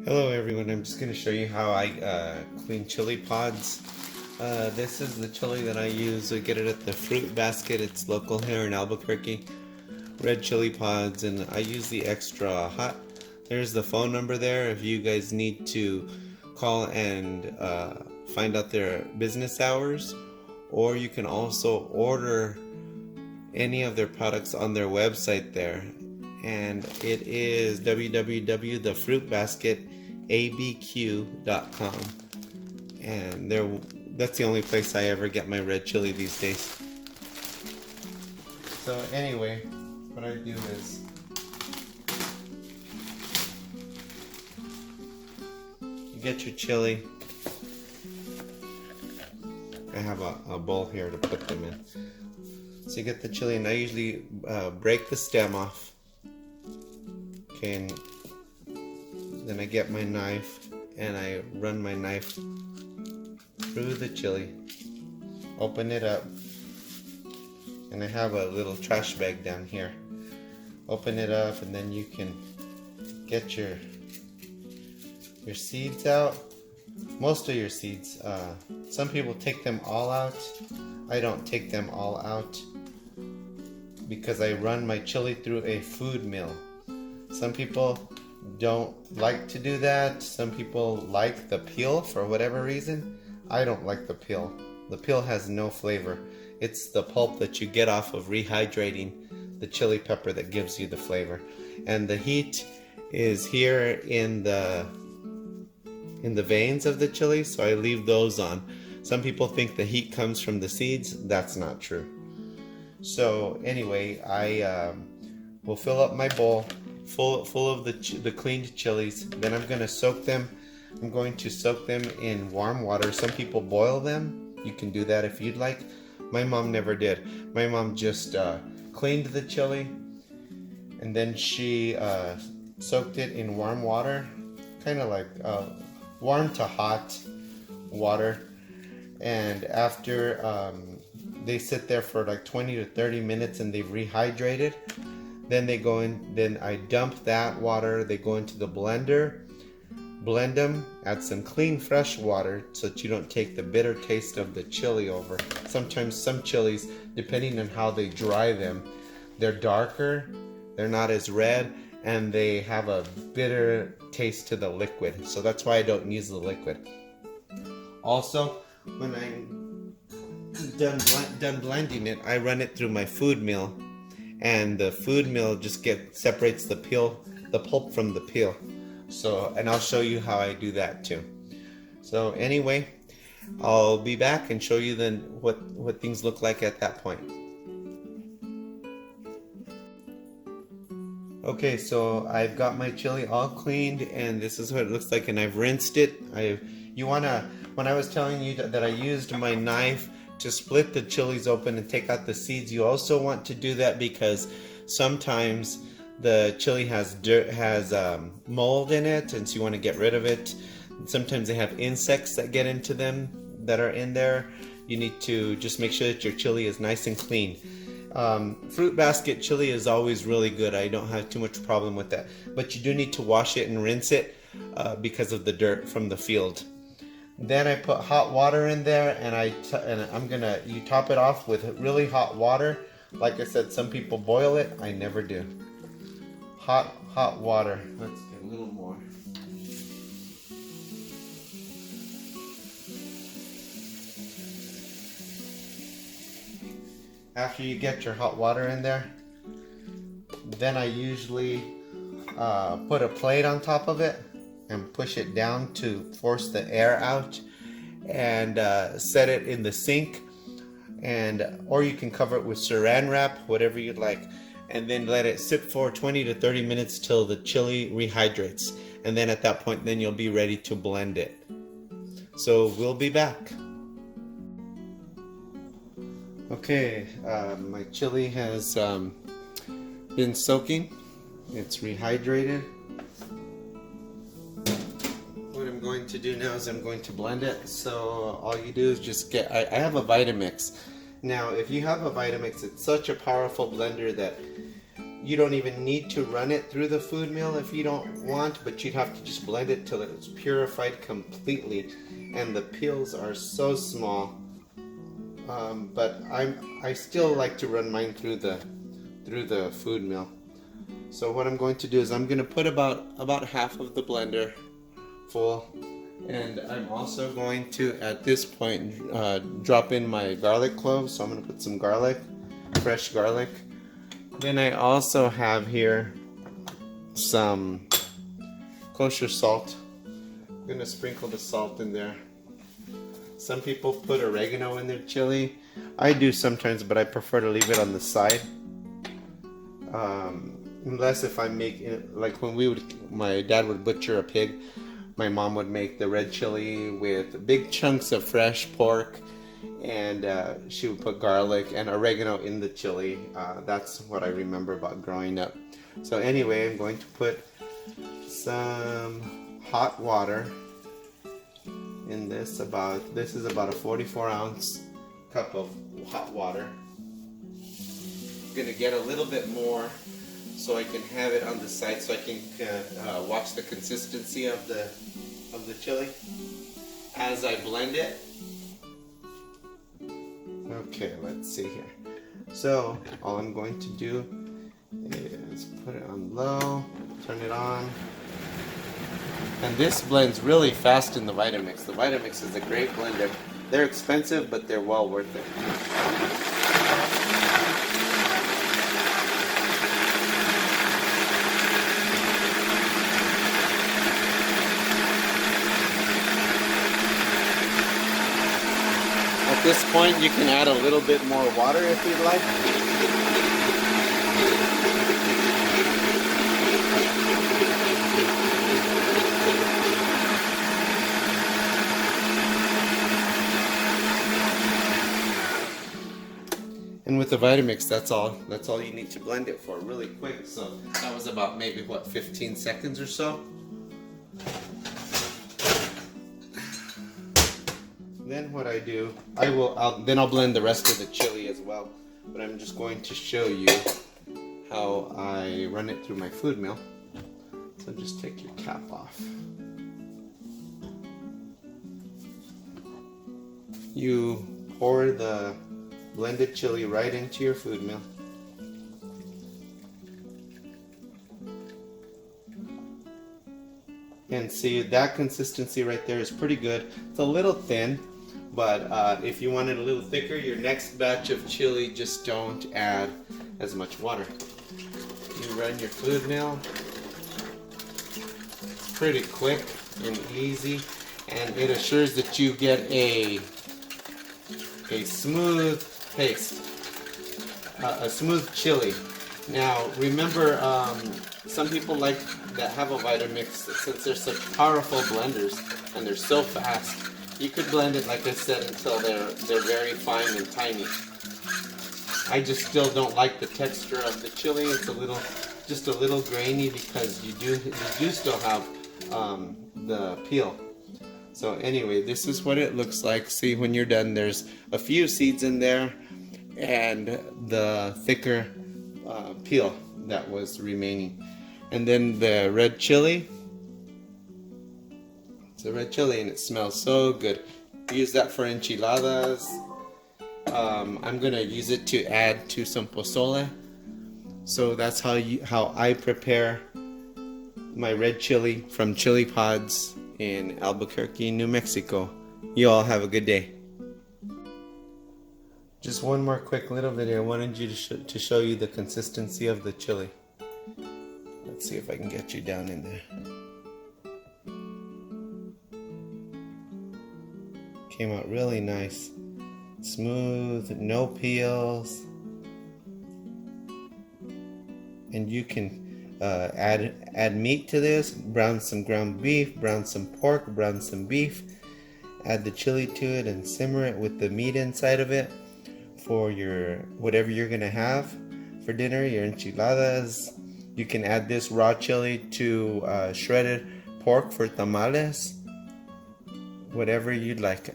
Hello everyone, I'm just going to show you how I clean chili pods. This is the chili that I use. I get it at the Fruit Basket. It's local here in Albuquerque. Red chili pods, and I use the extra hot. There's the phone number there if you guys need to call and find out their business hours, or you can also order any of their products on their website there, and it is www.thefruitbasketabq.com, and that's the only place I ever get my red chili these days. So anyway, what I do is you get your chili. I have a bowl here to put them in. So you get the chili, and I usually break the stem off. Okay, and then I get my knife and I run my knife through the chili, open it up, and I have a little trash bag down here. Open it up, and then you can get your seeds out. Most of your seeds. Some people take them all out. I don't take them all out because I run my chili through a food mill. Some people don't like to do that. Some people like the peel for whatever reason. I don't like the peel. The peel has no flavor. It's the pulp that you get off of rehydrating the chili pepper that gives you the flavor. And the heat is here in the veins of the chili, so I leave those on. Some people think the heat comes from the seeds. That's not true. So anyway, I will fill up my bowl full of the cleaned chilies. Then I'm going to soak them. I'm going to soak them in warm water. Some people boil them. You can do that if you'd like. My mom never did. My mom just cleaned the chili, and then she soaked it in warm water, kind of like warm to hot water. And after they sit there for like 20 to 30 minutes and they've rehydrated, then they go in, then I dump that water, they go into the blender, blend them, add some clean fresh water so that you don't take the bitter taste of the chili over. Sometimes some chilies, depending on how they dry them, they're darker, they're not as red, and they have a bitter taste to the liquid. So that's why I don't use the liquid. Also, when I'm done blending it, I run it through my food mill, and the food mill just separates the pulp from the peel. So, and I'll show you how I do that too. So anyway, I'll be back and show you then what things look like at that point. Okay, so I've got my chili all cleaned, and this is what it looks like, and I've rinsed it. When I was telling you that I used my knife to split the chilies open and take out the seeds, you also want to do that because sometimes the chili has mold in it, and so you want to get rid of it. Sometimes they have insects that get into them that are in there. You need to just make sure that your chili is nice and clean. Fruit basket chili is always really good. I don't have too much problem with that, but you do need to wash it and rinse it because of the dirt from the field. Then I put hot water in there, and you top it off with really hot water. Like I said, some people boil it. I never do. Hot water. Let's get a little more. After you get your hot water in there, then I usually put a plate on top of it and push it down to force the air out, and set it in the sink, or you can cover it with saran wrap, whatever you'd like, and then let it sit for 20 to 30 minutes till the chili rehydrates, and then at that point then you'll be ready to blend it. So we'll be back. Okay, my chili has been soaking. It's rehydrated. What I'm going to do now is I'm going to blend it. So all you do is just I have a Vitamix. Now if you have a Vitamix, it's such a powerful blender that You don't even need to run it through the food mill if you don't want, but you'd have to just blend it till it's purified completely. And the peels are so small. But I still like to run mine through the food mill. So what I'm going to do is I'm going to put about half of the blender full, and I'm also going to at this point drop in my garlic cloves. So I'm going to put some garlic, fresh garlic. Then I also have here some kosher salt. I'm going to sprinkle the salt in there. Some people put oregano in their chili. I do sometimes, but I prefer to leave it on the side. Unless if I'm making, like when my dad would butcher a pig, my mom would make the red chili with big chunks of fresh pork, and she would put garlic and oregano in the chili. That's what I remember about growing up. So anyway, I'm going to put some hot water in this. This is about a 44-ounce cup of hot water. I'm gonna get a little bit more so I can have it on the side, so I can watch the consistency of the chili as I blend it. Okay, let's see here. So all I'm going to do is put it on low, turn it on. And this blends really fast in the Vitamix. The Vitamix is a great blender. They're expensive, but they're well worth it. At this point, you can add a little bit more water if you'd like. And with the Vitamix, that's all you need to blend it for, really quick. So that was about maybe 15 seconds or so. Then what I do, I'll blend the rest of the chili as well. But I'm just going to show you how I run it through my food mill. So just take your cap off. You pour the blended chili right into your food mill. And see, that consistency right there is pretty good. It's a little thin, but if you want it a little thicker, your next batch of chili, just don't add as much water. You run your food mill. It's pretty quick and easy, and it assures that you get a smooth paste, a smooth chili. Now remember, some people that have a Vitamix, since they're such powerful blenders and they're so fast, you could blend it, like I said, until they're very fine and tiny. I just still don't like the texture of the chili. It's just a little grainy because you do still have the peel. So anyway, this is what it looks like. See, when you're done, there's a few seeds in there and the thicker peel that was remaining. And then the red chili. It's a red chili and it smells so good. Use that for enchiladas. I'm gonna use it to add to some pozole. So that's how I prepare my red chili from Chili Pods in Albuquerque, New Mexico. You all have a good day. Just one more quick little video. I wanted you to show you the consistency of the chili. Let's see if I can get you down in there. Came out really nice. Smooth, no peels. And you can add meat to this. Brown some ground beef, brown some pork, brown some beef. Add the chili to it and simmer it with the meat inside of it for your whatever you're gonna have for dinner, your enchiladas. You can add this raw chili to shredded pork for tamales. Whatever you'd like.